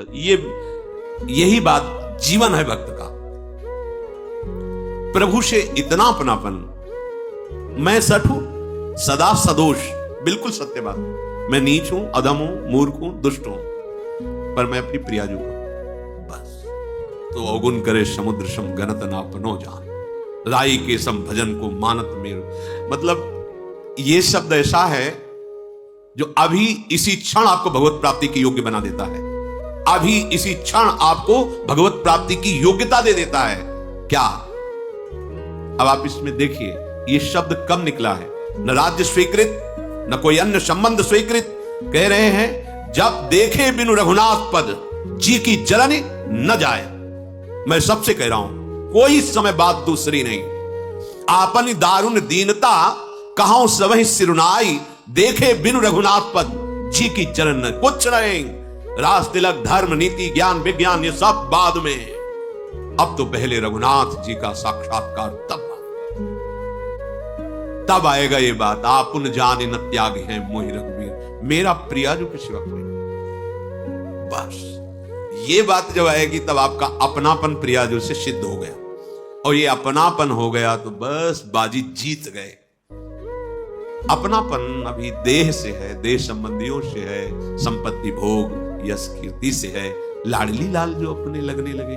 ये यही बात जीवन है भक्त का। प्रभु से इतना अपनापन। मैं सठ हूं, सदा सदोष, बिल्कुल सत्य बात। मैं नीच हूं, अधम हूं, मूर्ख हूं, दुष्ट हूं, पर मैं अपनी प्रियाजू हूं बस। तो अवगुण करे समुद्र सम गनत ना अपनो जान, राई के सम भजन को मानत मेर। मतलब ये शब्द ऐसा है जो अभी इसी क्षण आपको भगवत प्राप्ति की योग्य बना देता है। अभी इसी क्षण आपको भगवत प्राप्ति की योग्यता दे देता है। क्या? अब आप इसमें देखिए, ये शब्द कब निकला है? न राज्य स्वीकृत, न कोई अन्य संबंध स्वीकृत। कह रहे हैं जब देखे बिनु रघुनाथ पद, जी की जलन न जाए। मैं सबसे कह रहा हूं, कोई समय बात दूसरी नहीं। आपन दारुण दीनता कहां सबहि सिरुनाई, देखे बिनु रघुनाथ पद, जी की जलन न। कुछ नहीं, रास तिलक धर्म नीति ज्ञान विज्ञान ये सब बाद में। अब तो पहले रघुनाथ जी का साक्षात्कार तब आएगा ये बात। आपुन जान न त्याग है मोहि रघुवीर, मेरा प्रियाजू के सिवा कोई नहीं। बस ये बात जब आएगी तब आपका अपनापन प्रियाजू से सिद्ध हो गया। और ये अपनापन हो गया तो बस बाजी जीत गए। अपनापन अभी देह से है, देह संबंधियों से है, संपत्ति भोग यश कीर्ति से है। लाडली लाल जो अपने लगने लगे,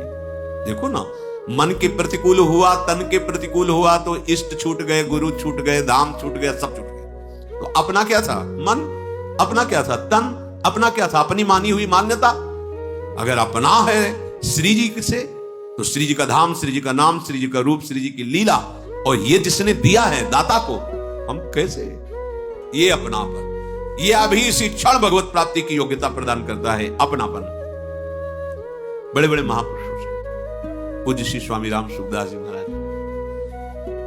देखो ना, मन के प्रतिकूल हुआ, तन के प्रतिकूल हुआ तो इष्ट छूट गए, गुरु छूट गए, धाम छूट गया, सब छूट गए। तो अपना क्या था? मन। अपना क्या था? तन। अपना क्या था? अपनी मानी हुई मान्यता। अगर अपना है श्री जी से तो श्री जी का धाम, श्री जी का नाम, श्री जी का रूप, श्री जी की लीला, और ये जिसने दिया है दाता को, हम कैसे? ये अपनापन, ये अभी इसी क्षण भगवत प्राप्ति की योग्यता प्रदान करता है। अपनापन। बड़े बड़े महापुरुषों से, पूज्य श्री स्वामी राम सुखदास जी महाराज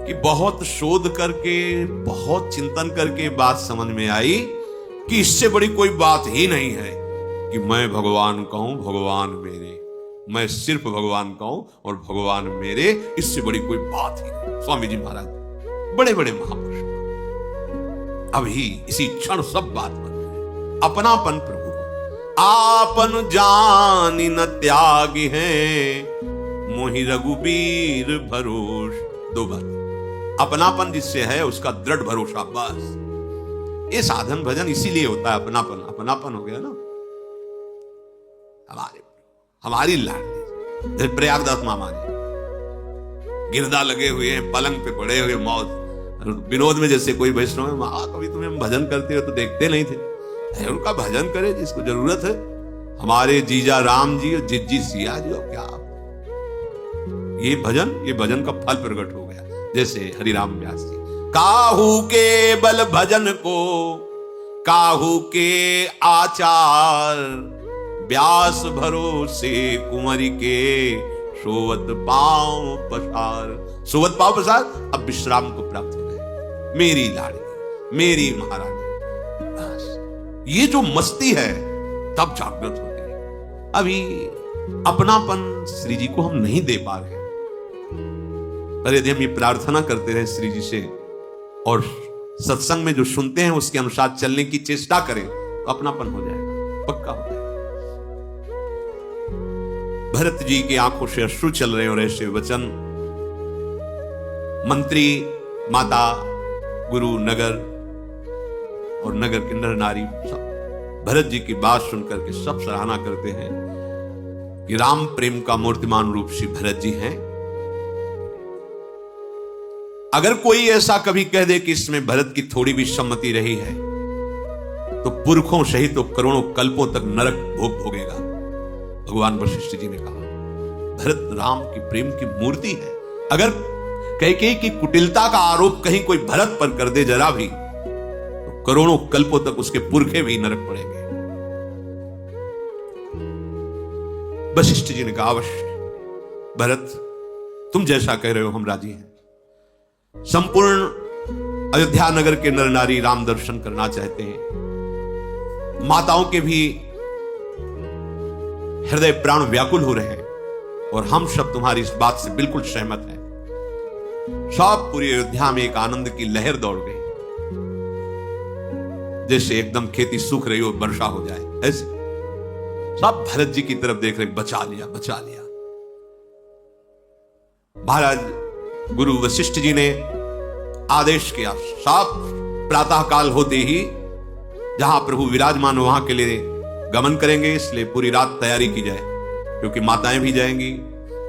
की बहुत शोध करके, बहुत चिंतन करके बात समझ में आई कि इससे बड़ी कोई बात ही नहीं है कि मैं भगवान कहूं भगवान मेरे, मैं सिर्फ भगवान कहूं और भगवान मेरे, इससे बड़ी कोई बात ही नहीं। स्वामी जी महाराज बड़े बड़े महापुरुष अभी इसी क्षण सब बात बन गई। अपनापन प्रभु को। आपन जान न त्याग है मोहि रघुबीर भरोस। दो बात। अपनापन जिससे है उसका दृढ़ भरोसा। बस ये साधन भजन इसीलिए होता है। अपनापन, अपनापन हो गया ना हमारी लाडली प्रयागदास मामा जी गिरदा लगे हुए हैं, पलंग पे पड़े हुए, मौत विनोद में जैसे कोई वैष्णव है, मां कभी तुम्हें भजन करते हो तो देखते नहीं थे। उनका भजन करे जिसको जरूरत है। हमारे जीजा राम जी और जिज्जी सिया जी, और क्या ये भजन का फल प्रकट हो गया। जैसे हरिराम व्यास जी, काहू के बल भजन को काहू के आचार, व्यास भरोसे कुंवरी के सोवत पांव पसार। सोवत पांव पसार, अब विश्राम को प्राप्त हो गए। मेरी लाडली, मेरी महारानी। बस ये जो मस्ती है तब जागृत होती है। अभी अपनापन श्री जी को हम नहीं दे पा रहे हैं। पर यदि हम ये प्रार्थना करते रहे श्री जी से और सत्संग में जो सुनते हैं उसके अनुसार चलने की चेष्टा करें तो अपनापन हो जाएगा, पक्का हो जाएगा। भरत जी की आंखों से अश्रु चल रहे और ऐसे वचन मंत्री, माता, गुरु, नगर और नगर के नर नारी सब भरत जी की बात सुनकर के सब सराहना करते हैं कि राम प्रेम का मूर्तिमान रूप श्री भरत जी हैं। अगर कोई ऐसा कभी कह दे कि इसमें भरत की थोड़ी भी सम्मति रही है तो पुरखों सहित तो करोड़ों कल्पों तक नरक भोग भोगेगा। भगवान वशिष्ठ जी ने कहा भरत राम की प्रेम की मूर्ति है। अगर कैकेयी की कुटिलता का आरोप कहीं कोई भरत पर कर दे जरा भी तो करोड़ों कल्पों तक उसके पुरखे भी नरक पड़ेंगे। वशिष्ठ जी ने कहा अवश्य भरत, तुम जैसा कह रहे हो हम राजी हैं। संपूर्ण अयोध्या नगर के नर नारी राम दर्शन करना चाहते हैं। माताओं के भी हृदय प्राण व्याकुल हो रहे हैं और हम सब तुम्हारी इस बात से बिल्कुल सहमत हैं। सब पूरी अयोध्या में एक आनंद की लहर दौड़ गई, जैसे एकदम खेती सूख रही हो, वर्षा हो जाए ऐसे। सब भरत जी की तरफ देख रहे, बचा लिया बचा लिया। महाराज गुरु वशिष्ठ जी ने आदेश किया, साफ प्रातः काल होते ही जहां प्रभु विराजमान वहां के लिए गमन करेंगे, इसलिए पूरी रात तैयारी की जाए, क्योंकि माताएं भी जाएंगी,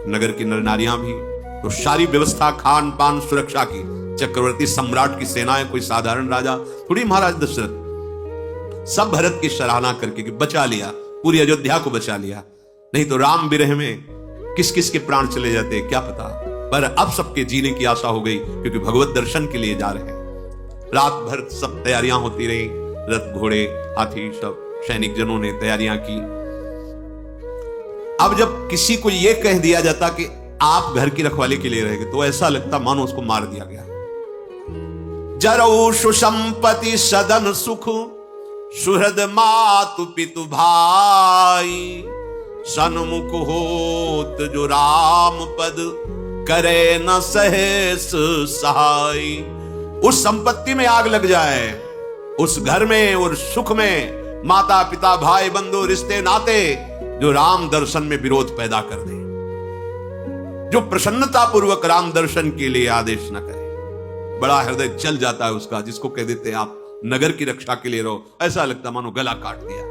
नगर की नर नारियां भी। तो सारी व्यवस्था खान पान सुरक्षा की, चक्रवर्ती सम्राट की सेनाएं, कोई साधारण राजा थोड़ी। महाराज दशरथ सब भरत की सराहना करके कि बचा लिया, पूरी अयोध्या को बचा लिया, नहीं तो राम विरह में किस किस के प्राण चले जाते क्या पता। पर अब सबके जीने की आशा हो गई, क्योंकि भगवत दर्शन के लिए जा रहे हैं। रात भर सब तैयारियां होती रही, रथ घोड़े हाथी सब सैनिक जनों ने तैयारियां की। अब जब किसी को यह कह दिया जाता कि आप घर की रखवाली के लिए रहेंगे, तो ऐसा लगता मानो उसको मार दिया गया। जरऊ सुसंपत्ति सदन सुख, सुहृद मातु पितु भाई, सन्मुख होत जो राम पद, करे न सहेस सहाय। उस संपत्ति में आग लग जाए, उस घर में और सुख में माता पिता भाई बंधु रिश्ते नाते जो राम दर्शन में विरोध पैदा कर दे, जो प्रसन्नता पूर्वक राम दर्शन के लिए आदेश न करे। बड़ा हृदय जल जाता है उसका, जिसको कह देते हैं आप नगर की रक्षा के लिए रहो, ऐसा लगता मानो गला काट दिया।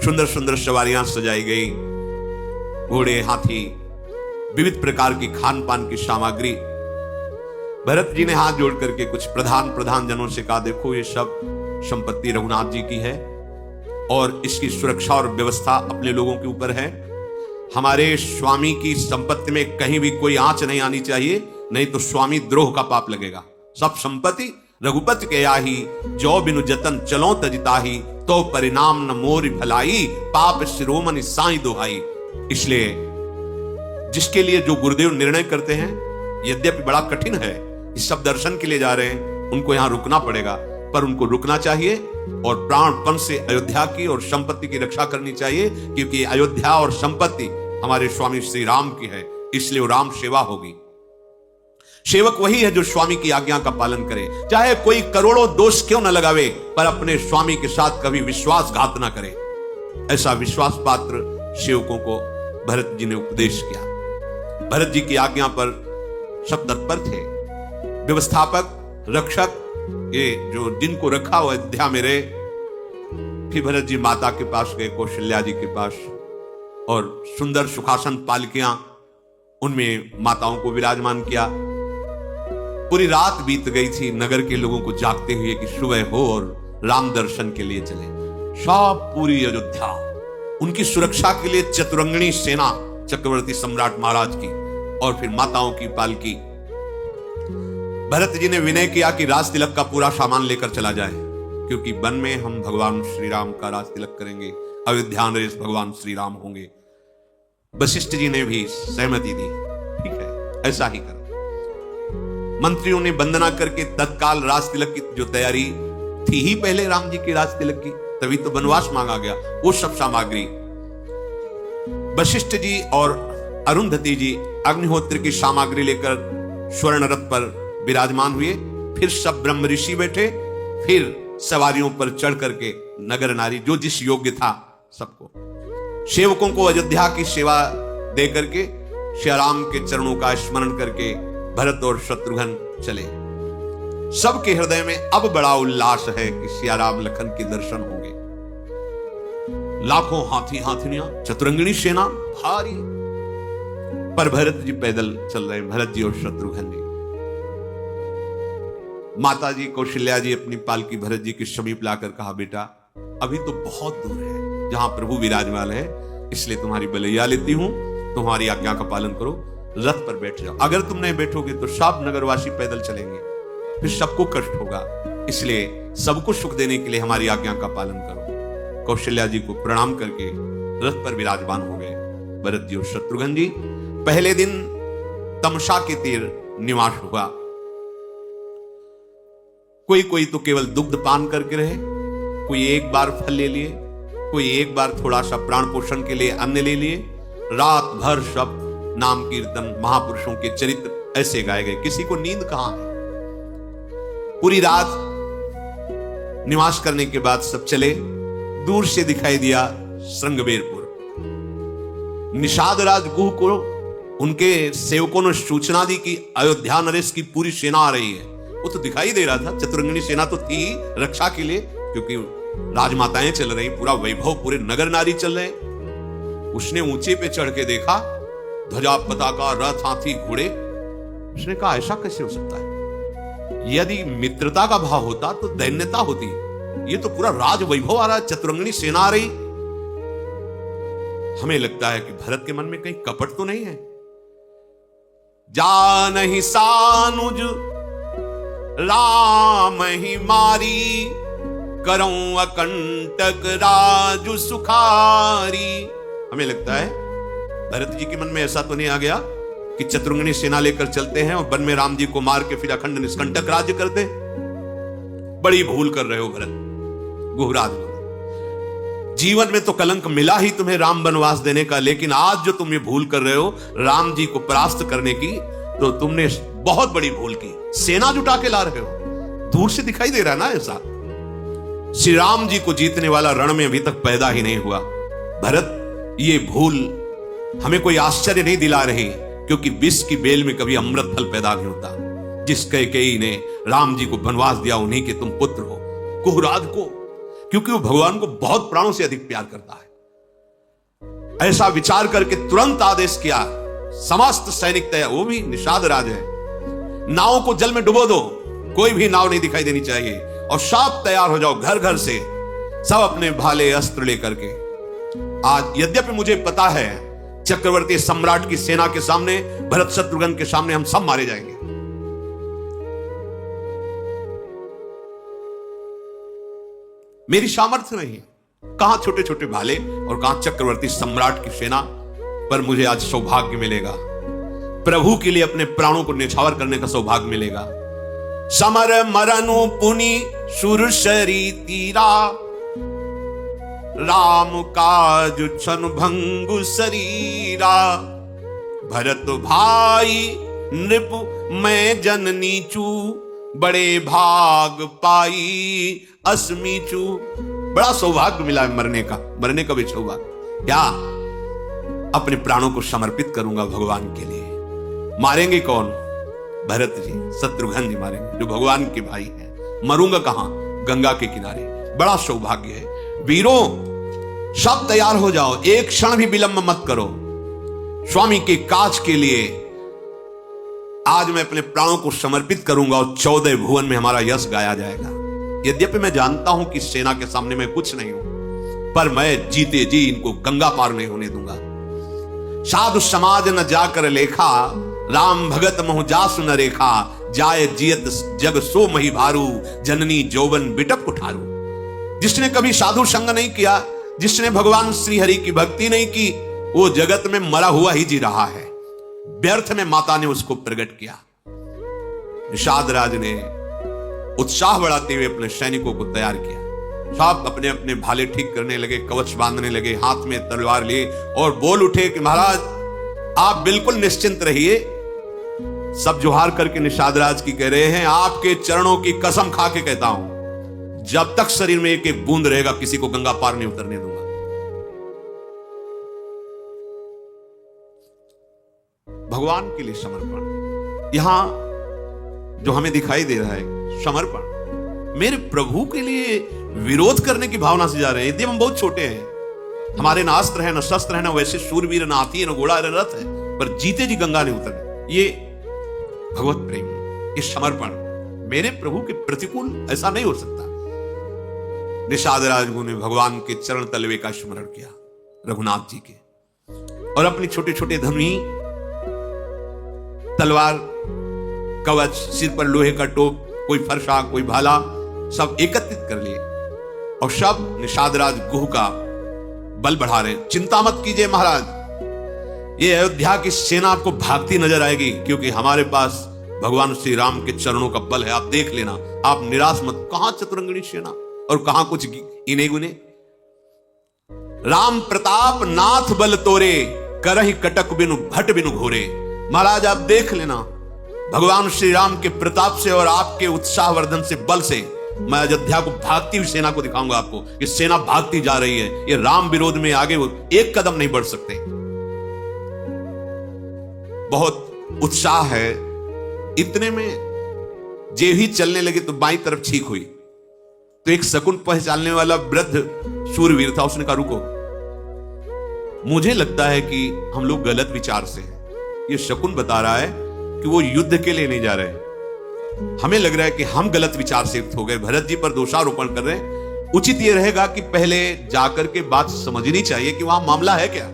सुंदर सुंदर सवारियां सजाई गई, घोड़े हाथी, विविध प्रकार की खान पान की सामग्री। भरत जी ने हाथ जोड़ करके कुछ प्रधान जनों से कहा, देखो ये सब संपत्ति रघुनाथ जी की है और इसकी सुरक्षा और व्यवस्था अपने लोगों के ऊपर है। हमारे स्वामी की संपत्ति में कहीं भी कोई आंच नहीं आनी चाहिए, नहीं तो स्वामी द्रोह का पाप लगेगा। सब संपत्ति रघुपति के आही, जो बिनु जतन चलो तजिताही, तो परिणाम न मोर भलाई, पाप शिरोमणि साई दोहाई। इसलिए जिसके लिए जो गुरुदेव निर्णय करते हैं, यद्यपि बड़ा कठिन है, इस सब दर्शन के लिए जा रहे हैं, उनको यहां रुकना पड़ेगा, पर उनको रुकना चाहिए और प्राणपण से अयोध्या की और संपत्ति की रक्षा करनी चाहिए, क्योंकि अयोध्या और संपत्ति हमारे स्वामी श्री राम की है, इसलिए वो राम सेवा होगी। सेवक वही है जो स्वामी की आज्ञा का पालन करे, चाहे कोई करोड़ों दोष क्यों न लगावे, पर अपने स्वामी के साथ कभी विश्वासघात न करे। ऐसा विश्वास पात्र सेवकों को भरत जी ने उपदेश किया। भरत जी की आज्ञा पर सब तत्पर थे, व्यवस्थापक रक्षक, ये जो जिनको रखा हुआ अयोध्या में रहे। फिर भरत जी माता के पास गए, कौशल्या जी के पास, और सुंदर सुखासन पालकियां, उनमें माताओं को विराजमान किया। पूरी रात बीत गई थी नगर के लोगों को जागते हुए कि सुबह हो और राम दर्शन के लिए चले। सब पूरी अयोध्या, उनकी सुरक्षा के लिए चतुरंगिणी सेना चक्रवर्ती सम्राट महाराज की, और फिर माताओं की पालकी। भरत जी ने विनय किया कि राज तिलक का पूरा सामान लेकर चला जाए, क्योंकि वन में हम भगवान श्री राम का राज तिलक करेंगे, अयोध्या नरेश भगवान श्री राम होंगे। वशिष्ठ जी ने भी सहमति दी, ठीक है ऐसा ही कर। मंत्रियों ने वंदना करके तत्काल राज तिलक की जो तैयारी थी ही पहले राम जी के राज तिलक की, तभी तो वनवास मांगा गया, वो सब सामग्री। वशिष्ठ जी और अरुंधति जी अग्निहोत्र की सामग्री लेकर स्वर्ण रथ पर विराजमान हुए। फिर सब ब्रह्म ऋषि बैठे, फिर सवारियों पर चढ़ करके नगर नारी जो जिस योग्य था सबको, सेवकों को अयोध्या की सेवा दे करके श्री राम के चरणों का स्मरण करके भरत और शत्रुघ्न चले। सबके हृदय में अब बड़ा उल्लास है कि सिया राम लखन के दर्शन होंगे। लाखों हाथी हाथिनियां, चतुरंगिणी सेना भारी, पर भरत जी पैदल चल रहे हैं, भरत जी और शत्रुघ्न जी। माता जी कौशल्या जी अपनी पालकी भरत जी के समीप लाकर कहा, बेटा अभी तो बहुत दूर है जहां प्रभु विराजमान है, इसलिए तुम्हारी बलैया लेती हूं, तुम्हारी आज्ञा का पालन करो, रथ पर बैठ जाओ। अगर तुम नहीं बैठोगे तो सब नगरवासी पैदल चलेंगे, फिर सबको कष्ट होगा, इसलिए सबको सुख देने के लिए हमारी आज्ञा का पालन करो। कौशल्या जी को प्रणाम करके रथ पर विराजमान हो गए भरत जी और शत्रुघ्न जी। पहले दिन तमसा के तीर निवास हुआ। कोई कोई तो केवल दुग्ध पान करके रहे, कोई एक बार फल ले लिए, कोई एक बार थोड़ा सा प्राण पोषण के लिए अन्न ले लिए। रात भर सब नाम कीर्तन, महापुरुषों के चरित्र ऐसे गाए गए, किसी को नींद कहां है। पूरी रात निवास करने के बाद सब चले। दूर से दिखाई दिया श्रृंगबेरपुर। निषाद राज गुह को उनके सेवकों ने सूचना दी कि अयोध्या नरेश की पूरी सेना आ रही है। वो तो दिखाई दे रहा था, चतुरंगिणी सेना तो थी रक्षा के लिए, क्योंकि राजमाताएं चल रही, पूरा वैभव, पूरे नगर नारी चल रहे। उसने ऊंचे पे चढ़ के देखा, ध्वजा पताका रथ हाथी घोड़े। उसने कहा ऐसा कैसे हो सकता है? यदि मित्रता का भाव होता तो दैन्यता होती। ये तो पूरा राज वैभव आ रहा है, चतुरंगिणी सेना आ रही। हमें लगता है कि भरत के मन में कहीं कपट तो नहीं है। जानहि सानुज राम ही मारी, करऊं अकंटक राजु सुखारी। हमें लगता है भरत जी के मन में ऐसा तो नहीं आ गया कि चतुरंगिणी सेना लेकर चलते हैं और वन में राम जी को मार के फिर अखंड निष्कंटक राज्य करते। बड़ी भूल कर रहे हो भरत, गुहराज। जीवन में तो कलंक मिला ही तुम्हें राम वनवास देने का, लेकिन आज जो तुम ये भूल कर रहे हो राम जी को परास्त करने की, तो तुमने बहुत बड़ी भूल की। सेना जुटा के ला रहे हो, दूर से दिखाई दे रहा ना ऐसा। श्री राम जी को जीतने वाला रण में अभी तक पैदा ही नहीं हुआ। भरत, ये भूल हमें कोई आश्चर्य नहीं दिला रही, क्योंकि विष की बेल में कभी अमृत फल पैदा नहीं होता। जिस कैकेयी ने राम जी को वनवास दिया, उन्हीं के तुम पुत्र हो, कुहराद को, क्योंकि वो भगवान को बहुत प्राणों से अधिक प्यार करता है। ऐसा विचार करके तुरंत आदेश किया, समस्त सैनिक तैयार, वो भी निषाद राज है, नाव को जल में डुबो दो, कोई भी नाव नहीं दिखाई देनी चाहिए, और सब तैयार हो जाओ घर घर से, सब अपने भाले अस्त्र लेकर के। आज यद्यपि मुझे पता है चक्रवर्ती सम्राट की सेना के सामने, भरत शत्रुघ्न के सामने हम सब मारे जाएंगे, मेरी सामर्थ्य नहीं, कहां छोटे छोटे भाले और कहां चक्रवर्ती सम्राट की सेना, पर मुझे आज सौभाग्य मिलेगा, प्रभु के लिए अपने प्राणों को न्यौछावर करने का सौभाग्य मिलेगा। समर मरनु पुनि सुरसरी तीरा, राम काज छन भंगु शरीरा। भरत भाई नृप मैं जननी चू, बड़े भाग पाई अस्मीचू। बड़ा सौभाग्य मिला है मरने का भी सौभाग्य। क्या अपने प्राणों को समर्पित करूंगा भगवान के लिए। मारेंगे कौन? भरत जी, शत्रुघ्न जी मारेंगे, जो भगवान के भाई हैं। मरूंगा कहां? गंगा के किनारे। बड़ा सौभाग्य है। वीरों, सब तैयार हो जाओ, एक क्षण भी विलंब मत करो। स्वामी के काज के लिए आज मैं अपने प्राणों को समर्पित करूंगा और 14 भुवन में हमारा यश गाया जाएगा। यद्यपि मैं जानता हूं कि सेना के सामने मैं कुछ नहीं हूं, पर मैं जीते जी इनको गंगा पार नहीं होने दूंगा। साधु समाज न जाकर लेखा, राम भगत महु जासु न रेखा। जाय जियत जग सो मही भारू, जननी जौवन बिटप उठारू। जिसने कभी साधु संग नहीं किया, जिसने भगवान श्री हरि की भक्ति नहीं की, वो जगत में मरा हुआ ही जी रहा है। व्यर्थ में माता ने उसको प्रकट किया। निषाद राज ने उत्साह बढ़ाते हुए अपने सैनिकों को तैयार किया। सब अपने अपने भाले ठीक करने लगे, कवच बांधने लगे, हाथ में तलवार लिए और बोल उठे कि महाराज आप बिल्कुल निश्चिंत रहिए। सब जोहार करके निषाद राज की कह रहे हैं, आपके चरणों की कसम खा के कहता हूं, जब तक शरीर में एक एक बूंद रहेगा किसी को गंगा पार नहीं उतरने दूंगा। भगवान के लिए समर्पण, यहां जो हमें दिखाई दे रहा है समर्पण, मेरे प्रभु के लिए विरोध करने की भावना से जा रहे हैं। यदि हम बहुत छोटे हैं, हमारे ना अस्त्र है, ना शस्त्र है, ना वैसे शूरवीर, ना हाथी है, ना घोड़ा है, ना रथ है, पर जीते जी गंगा नहीं उतरने। ये भगवत प्रेम, ये समर्पण मेरे प्रभु के प्रतिकूल ऐसा नहीं हो सकता। निषाद राजगुरु ने भगवान के चरण तलवे का स्मरण किया, रघुनाथ जी के, और अपनी छोटे छोटे धनुही, तलवार, कवच, सिर पर लोहे का टोप, कोई फरसा, कोई भाला, सब एकत्रित कर लिए और सब निषाद राज गुह का बल बढ़ा रहे। चिंता मत कीजिए महाराज, ये अयोध्या की सेना आपको भागती नजर आएगी, क्योंकि हमारे पास भगवान श्री राम के चरणों का बल है। आप देख लेना, आप निराश मत। कहां चतुरंगिणी सेना और कहां कुछ इने गुने। राम प्रताप नाथ बल तोरे, करहि कटक बिनु भट बिनु घोरे। महाराज आप देख लेना, भगवान श्री राम के प्रताप से और आपके उत्साहवर्धन से, बल से मैं अयोध्या को भागती हुई सेना को दिखाऊंगा आपको। ये सेना भागती जा रही है, ये राम विरोध में आगे वो एक कदम नहीं बढ़ सकते। बहुत उत्साह है। इतने में जे ही चलने लगे तो बाईं तरफ छींक हुई। तो एक शकुन पहचानने वाला वृद्ध शूरवीर था, उसने कहा रुको, मुझे लगता है कि हम लोग गलत विचार से हैं। ये शकुन बता रहा है कि वो युद्ध के लिए नहीं जा रहे हैं। हमें लग रहा है कि हम गलत विचार से युक्त हो गए, भरत जी पर दोषारोपण कर रहे हैं। उचित ये रहेगा कि पहले जाकर के बात समझनी चाहिए कि वहां मामला है क्या।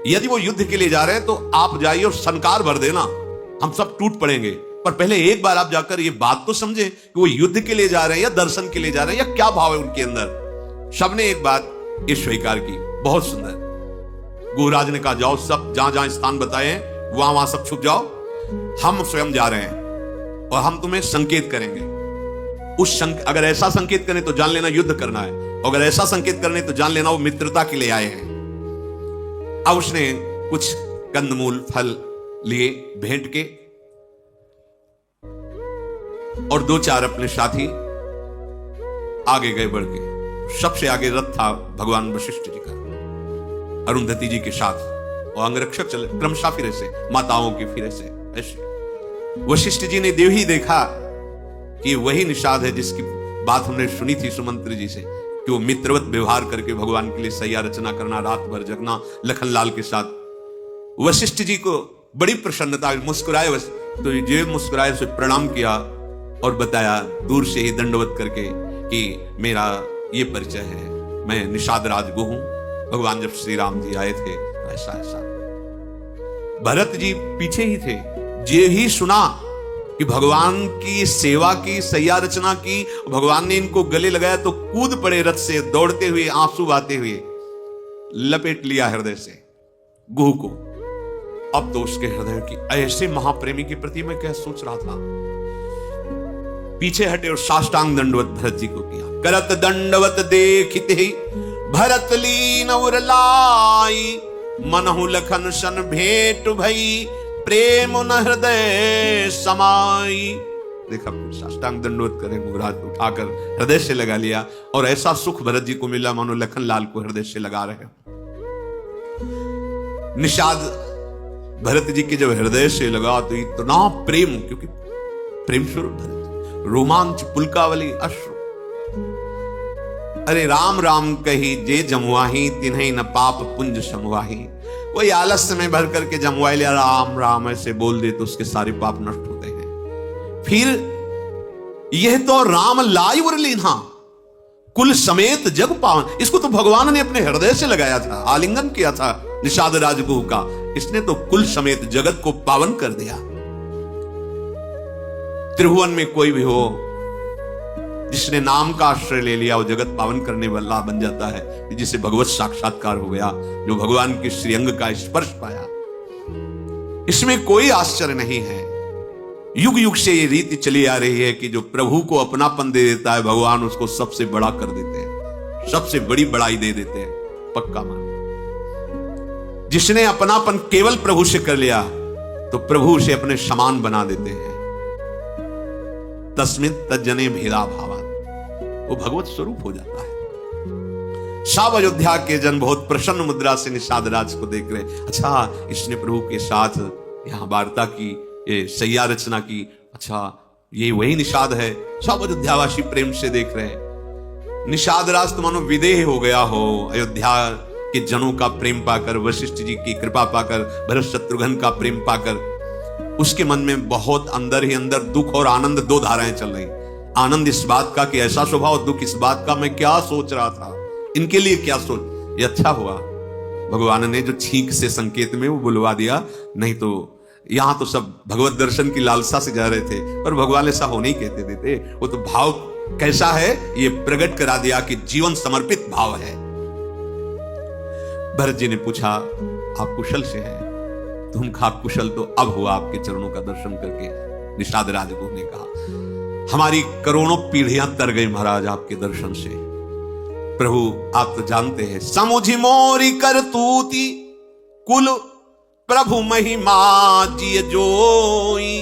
यदि वो युद्ध के लिए जा रहे हैं तो आप जाइए और सनकार भर देना, हम सब टूट पड़ेंगे। पर पहले एक बार आप जाकर ये बात तो समझे कि वो युद्ध के लिए जा रहे हैं या दर्शन के लिए जा रहे हैं, या क्या भाव है उनके अंदर। सबने एक बात ये स्वीकार की, बहुत सुंदर। गुरुराज ने कहा जाओ सब जहां जहां स्थान बताए वहां वहां सब छुप जाओ, हम स्वयं जा रहे हैं और हम तुम्हें संकेत करेंगे। अगर ऐसा संकेत करें तो जान लेना युद्ध करना है, अगर ऐसा संकेत करने तो जान लेना वो मित्रता के लिए आए हैं। अब उसने कुछ कंदमूल फल लिए भेंट के, और दो चार अपने साथी आगे गए बढ़ के। सबसे आगे रथ था भगवान वशिष्ठ जी का, अरुंधति जी के साथ, और अंगरक्षक चले क्रमशः फिरे से, माताओं के फिरे से। ऐसे वशिष्ठ जी ने देव ही देखा कि वही निषाद है जिसकी बात हमने सुनी थी सुमंत्र जी से, कि वो मित्रवत व्यवहार करके भगवान के लिए सैया रचना करना, रात भर जगना लखनलाल के साथ। वशिष्ठ जी को बड़ी प्रसन्नता, मुस्कुराए, तो ये मुस्कुराए, उसे प्रणाम किया और बताया दूर से ही दंडवत करके कि मेरा ये परिचय है, मैं निषाद राजगु हूं। भगवान जब श्री राम जी आए थे ऐसा ऐसा। भरत जी पीछे ही थे, जे ही सुना कि भगवान की सेवा की, सैया रचना की, भगवान ने इनको गले लगाया तो कूद पड़े रथ से, दौड़ते हुए, आंसू बहाते हुए, लपेट लिया हृदय से गुह को। अब तो उसके हृदय की ऐसे महाप्रेमी के प्रति मैं क्या सोच रहा था। पीछे हटे और साष्टांग दंडवत भरत जी को किया। करत दंडवत देखिते भरत लीन उर लाई, मनहु लखन सन भेंट भई, प्रेम न हृदय समाई। देखा, साष्टांग दंडवत करे, गुरुराज को उठाकर हृदय से लगा लिया, और ऐसा सुख भरत जी को मिला मानो लखन लाल को हृदय से लगा रहे। निषाद भरत जी के जब हृदय से लगा तो इतना प्रेम, क्योंकि प्रेम स्वरूप भरत, रोमांच, पुलकावली, अश्रु। अरे राम राम कही जे जमुआही, तिन्हीं न पाप पुंज समवाही। कोई आलस्य में भर करके जमुआई लिया, राम राम ऐसे बोल दे तो उसके सारे पाप नष्ट होते हैं। फिर यह तो राम लाई उर लीन्हा, कुल समेत जग पावन। इसको तो भगवान ने अपने हृदय से लगाया था, आलिंगन किया था निषाद राजगुह का। इसने तो कुल समेत जगत को पावन कर दिया। त्रिभुवन में कोई भी हो, जिसने नाम का आश्रय ले लिया, वो जगत पावन करने वाला बन जाता है, जिसे भगवत साक्षात्कार हो गया, जो भगवान के श्रीअंग का स्पर्श पाया। इसमें कोई आश्चर्य नहीं है। युग युग से ये रीति चली आ रही है कि जो प्रभु को अपनापन दे देता है, भगवान उसको सबसे बड़ा कर देते हैं, सबसे बड़ी बड़ाई दे देते हैं। पक्का मान, जिसने अपनापन केवल प्रभु से कर लिया तो प्रभु उसे अपने समान बना देते हैं। तस्मिन् तज्जने भेदा भावा, वो भगवत स्वरूप हो जाता है। सब अयोध्या के जन बहुत प्रसन्न मुद्रा से निषाद राज को देख रहे। अच्छा, इसने प्रभु के साथ यहां वार्ता की, ये सैया रचना की, अच्छा ये वही निषाद है। सब अयोध्यावासी प्रेम से देख रहे हैं। निषाद राज तो मानो विदेह हो गया हो, अयोध्या के जनों का प्रेम पाकर, वशिष्ठ जी की कृपा पाकर, भरत शत्रुघ्न का प्रेम पाकर उसके मन में बहुत अंदर ही अंदर दुख और आनंद, दो धाराएं चल रही। आनंद इस बात का कि ऐसा स्वभाव, दुख इस बात का मैं क्या सोच रहा था, इनके लिए क्या सोच। ये अच्छा हुआ भगवान ने जो छींक से संकेत में वो बुलवा दिया, नहीं तो यहां तो सब भगवत दर्शन की लालसा से जा रहे थे, पर भगवान ऐसा होने ही कहते देते। वो तो भाव कैसा है ये प्रकट करा दिया कि जीवन समर्पित भाव है। भरत जी ने पूछा आप कुशल से हैं? तुम खा कुशल तो अब हुआ आपके चरणों का दर्शन करके। निषाद राजगुह ने कहा हमारी करोड़ों पीढ़ियां तर गई महाराज आपके दर्शन से। प्रभु आप तो जानते हैं, समुझी मोरी करतूती, कुल प्रभु महिमा जिय जोई,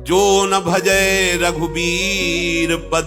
जो न भजय रघुबीर पद।